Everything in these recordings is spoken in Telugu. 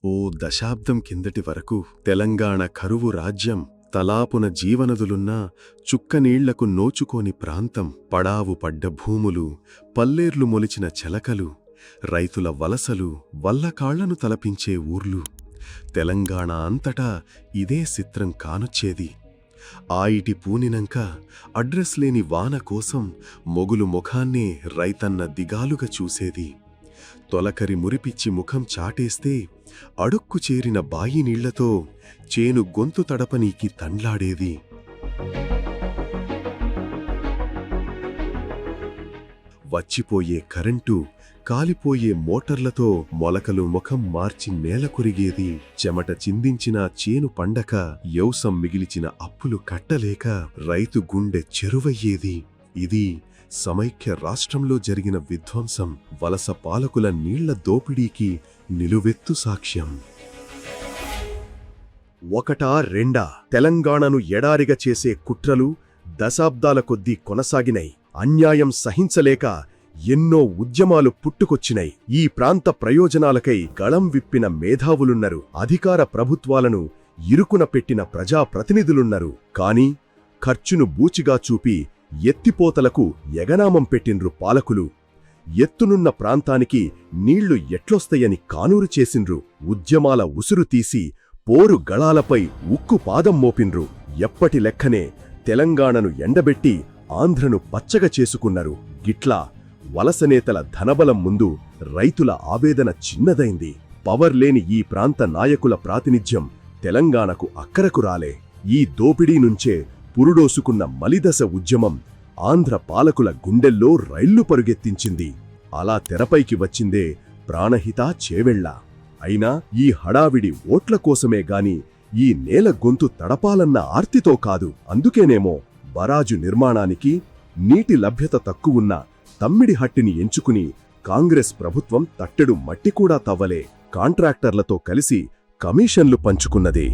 ఓ దశాబ్దం కిందటి వరకు తెలంగాణ కరువు రాజ్యం, తలాపున జీవనదులున్నా చుక్కనీళ్లకు నోచుకోని ప్రాంతం, పడావు పడ్డ భూములు, పల్లేర్లు మొలిచిన చెలకలు, రైతుల వలసలు, వల్లకాళ్లను తలపించే ఊర్లు. తెలంగాణ అంతటా ఇదే చిత్రం కానొచ్చేది. ఆయిటి పూనినంక అడ్రస్ లేని వాన కోసం మొగులు ముఖాన్నే రైతన్న దిగాలుగా చూసేది. తొలకరి మురిపిచ్చి ముఖం చాటేస్తే అడుక్కు చేరిన బాయి నీళ్లతో చేను గొంతు తడపనీకి తండ్లాడేది. వచ్చిపోయే కరెంటు, కాలిపోయే మోటార్లతో మొలకలు ముఖం మార్చి నేల కురిగేది. చెమట చిందించిన చేను పండక, యౌసం మిగిలిచిన అప్పులు కట్టలేక రైతు గుండె చెరువయ్యేది. ఇది సమైక్య రాష్ట్రంలో జరిగిన విధ్వంసం, వలస పాలకుల నీళ్ల దోపిడీకి నిలువెత్తు సాక్ష్యం. ఒకటా రెండా తెలంగాణను ఎడారిగా చేసే కుట్రలు దశాబ్దాల కొద్దీ కొనసాగినై. అన్యాయం సహించలేక ఎన్నో ఉద్యమాలు పుట్టుకొచ్చినై. ఈ ప్రాంత ప్రయోజనాలకై గళం విప్పిన మేధావులున్నరు, అధికార ప్రభుత్వాలను ఇరుకున పెట్టిన ప్రజాప్రతినిధులున్నరు. కాని ఖర్చును బూచిగా చూపి ఎత్తిపోతలకు ఎగనామం పెట్టిండ్రు పాలకులు. ఎత్తునున్న ప్రాంతానికి నీళ్లు ఎట్లొస్తయని కానూరు చేసిండ్రు. ఉద్యమాల ఉసురు తీసి పోరు గళాలపై ఉక్కు పాదం మోపిండ్రు. ఎప్పటి లెక్కనే తెలంగాణను ఎండబెట్టి ఆంధ్రను పచ్చగ చేసుకున్నరు. గిట్లా వలసనేతల ధనబలం ముందు రైతుల ఆవేదన చిన్నదైంది. పవర్ లేని ఈ ప్రాంత నాయకుల ప్రాతినిధ్యం తెలంగాణకు అక్కరకు రాలే. ఈ దోపిడీ నుంచే పురుడోసుకున్న మలిదశ ఉద్యమం ఆంధ్ర పాలకుల గుండెల్లో రైళ్లు పరుగెత్తించింది. అలా తెరపైకి వచ్చిందే ప్రాణహిత చేవెళ్ల. అయినా ఈ హడావిడి ఓట్ల కోసమే గాని ఈ నేల గొంతు తడపాలన్న ఆర్తితో కాదు. అందుకేనేమో బరాజు నిర్మాణానికి నీటి లభ్యత తక్కువున్న తమ్మిడిహట్టిని ఎంచుకుని కాంగ్రెస్ ప్రభుత్వం తట్టెడు మట్టికూడా తవ్వలే కాంట్రాక్టర్లతో కలిసి కమిషన్లు పంచుకున్నది.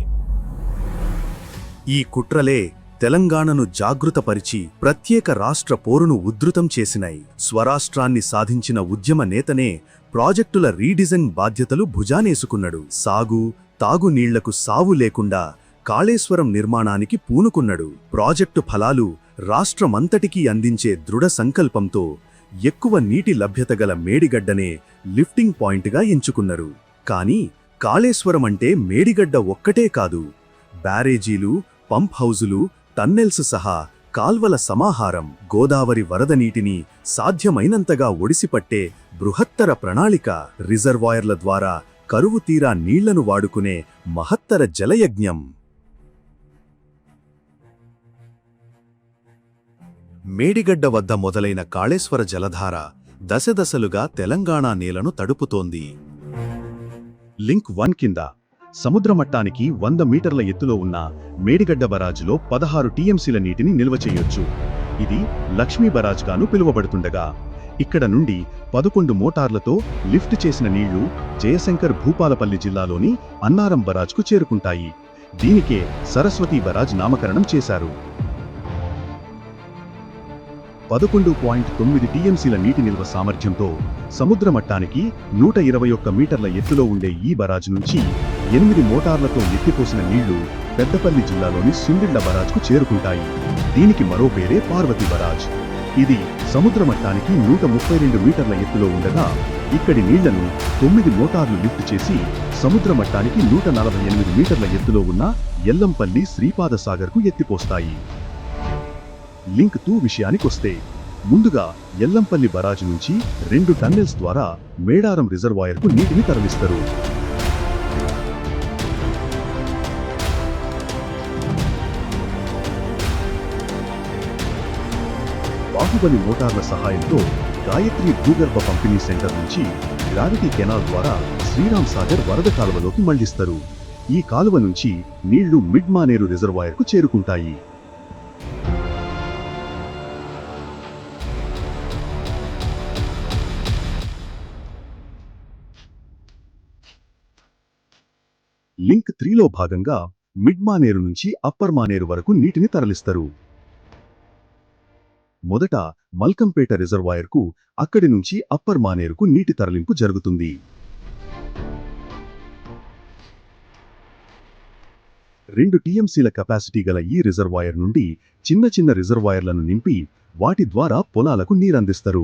ఈ కుట్రలే తెలంగాణను జాగృతపరిచి ప్రత్యేక రాష్ట్ర పోరును ఉధృతం చేసినాయి. స్వరాష్ట్రాన్ని సాధించిన ఉద్యమ నేతనే ప్రాజెక్టుల రీడిజైన్ బాధ్యతలు భుజానేసుకున్నడు. సాగు, తాగునీళ్లకు సావు లేకుండా కాళేశ్వరం నిర్మాణానికి పూనుకున్నడు. ప్రాజెక్టు ఫలాలు రాష్ట్రమంతటికీ అందించే దృఢ సంకల్పంతో ఎక్కువ నీటి లభ్యత గల మేడిగడ్డనే లిఫ్టింగ్ పాయింట్గా ఎంచుకున్నరు. కాని కాళేశ్వరం అంటే మేడిగడ్డ ఒక్కటే కాదు, బ్యారేజీలు, పంప్ హౌజులు, టన్నెల్స్ సహా కాల్వల సమాహారం. గోదావరి వరద నీటిని సాధ్యమైనంతగా ఒడిసిపట్టే బృహత్తర ప్రణాళిక. రిజర్వాయర్ల ద్వారా కరువు తీరా నీళ్లను వాడుకునే మహత్తర జలయజ్ఞం. మేడిగడ్డ వద్ద మొదలైన కాళేశ్వర జలధార దశదశలుగా తెలంగాణ నేలను తడుపుతోంది. లింక్ 1 కింద సముద్రమట్టానికి 100 మీటర్ల ఎత్తులో ఉన్న మేడిగడ్డ బరాజులో 16 టీఎంసీల నీటిని నిల్వ చేయొచ్చు. ఇది లక్ష్మీ బరాజ్గాను పిలువబడుతుండగా ఇక్కడ నుండి 11 మోటార్లతో లిఫ్ట్ చేసిన నీళ్లు జయశంకర్ భూపాలపల్లి జిల్లాలోని అన్నారం బరాజ్కు చేరుకుంటాయి. దీనికే సరస్వతీ బరాజ్ నామకరణం చేశారు. 11.9 టీఎంసీల నీటి నిల్వ సామర్థ్యంతో సముద్రమట్టానికి 121 మీటర్ల ఎత్తులో ఉండే ఈ బరాజ్ నుంచి 8 మోటార్లతో ఎత్తిపోసిన నీళ్లు పెద్దపల్లి జిల్లాలోని సుండిళ్ల బరాజ్కు చేరుకుంటాయి. దీనికి మరో పేరే పార్వతి బరాజ్. ఇది సముద్రమట్టానికి 132 మీటర్ల ఎత్తులో ఉండగా ఇక్కడి నీళ్లను 9 మోటార్లు లిఫ్ట్ చేసి సముద్రమట్టానికి 148 మీటర్ల ఎత్తులో ఉన్న ఎల్లంపల్లి శ్రీపాదసాగర్కు ఎత్తిపోస్తాయి. లింక్ 2 విషయానికొస్తే ముందుగా ఎల్లంపల్లి బరాజు నుంచి 2 టన్నెల్స్ ద్వారా మేడారం రిజర్వాయర్కు నీటిని తరలిస్తారు. బాహుబలి మోటార్ల సహాయంతో గాయత్రి భూగర్భ పంపిణీ సెంటర్ నుంచి గ్రావిటీ కెనాల్ ద్వారా శ్రీరామ్ సాగర్ వరద కాలువలోకి మళ్లిస్తారు. ఈ కాలువ నుంచి నీళ్లు మిడ్ మానేరు రిజర్వాయర్కు చేరుకుంటాయి. లింక్ 3లో భాగంగా మిడ్ మానేరు నుంచి అప్పర్ మానేరు వరకు నీటిని తరలిస్తారు. మొదట మల్కంపేట రిజర్వాయర్కు, అక్కడి నుంచి అప్పర్ మానేరుకు నీటి తరలింపు జరుగుతుంది. 2 టీఎంసీల కెపాసిటీ గల ఈ రిజర్వాయర్ నుండి చిన్న చిన్న రిజర్వాయర్లను నింపి వాటి ద్వారా పొలాలకు నీరందిస్తారు.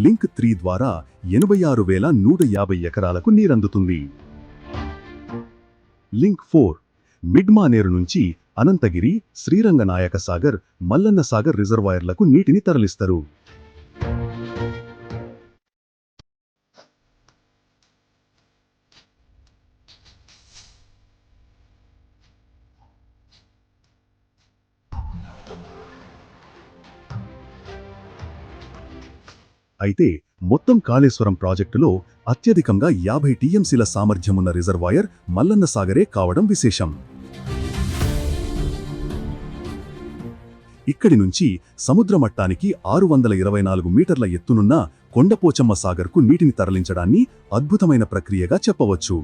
లింక్ 3 ద్వారా 86,150 ఎకరాలకు నీరందుతుంది. లింక్ 4 మిడ్మానేరు నుంచి అనంతగిరి, శ్రీరంగనాయక సాగర్, మల్లన్న సాగర్ రిజర్వాయర్లకు నీటిని తరలిస్తారు. అయితే మొత్తం కాళేశ్వరం ప్రాజెక్టులో అత్యధికంగా 50 టీఎంసీల సామర్థ్యమున్న రిజర్వాయర్ మల్లన్న సాగరే కావడం విశేషం. ఇక్కడి నుంచి సముద్ర మట్టానికి 624 మీటర్ల ఎత్తునున్న కొండపోచమ్మ సాగర్కు నీటిని తరలించడాన్ని అద్భుతమైన ప్రక్రియగా చెప్పవచ్చు.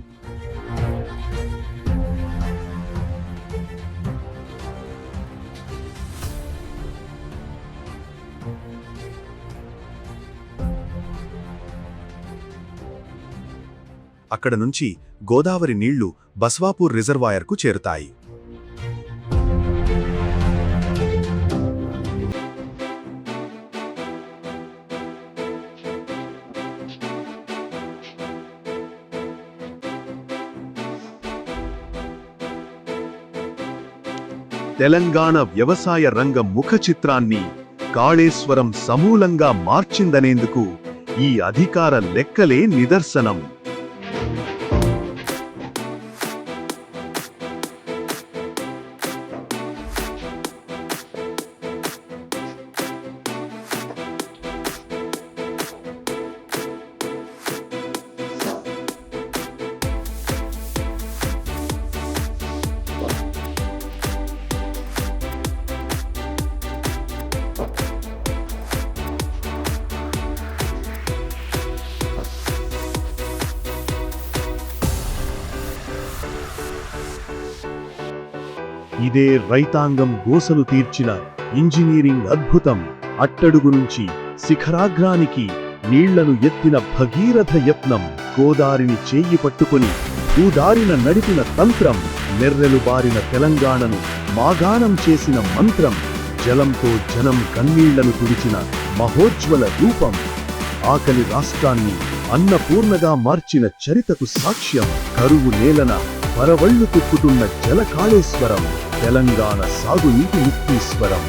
అక్కడ నుంచి గోదావరి నీళ్లు బస్వాపూర్ రిజర్వాయర్కు చేరుతాయి. తెలంగాణ వ్యవసాయ రంగం ముఖ చిత్రాన్ని కాళేశ్వరం సమూలంగా మార్చిందనేందుకు ఈ అధికార లెక్కలే నిదర్శనం. ఇదే రైతాంగం గోసలు తీర్చిన ఇంజనీరింగ్ అద్భుతం. అట్టడుగు నుంచి శిఖరాగ్రానికి నీళ్లను ఎత్తిన భగీరథ యత్నం. గోదారిని చేయి పట్టుకుని భూదారిన నడిపిన తంత్రం. నెర్రెలు బారిన తెలంగాణను మాగాణం చేసిన మంత్రం. జలంతో జనం కన్నీళ్లను తుడిచిన మహోజ్వల రూపం. ఆకలి రాష్ట్రాన్ని అన్నపూర్ణగా మార్చిన చరితకు సాక్ష్యం. కరువు నేలన పరవళ్లు తొక్కుతున్న జలకాళేశ్వరం. తెలంగాణ సాగునీటి ముక్తీశ్వరం.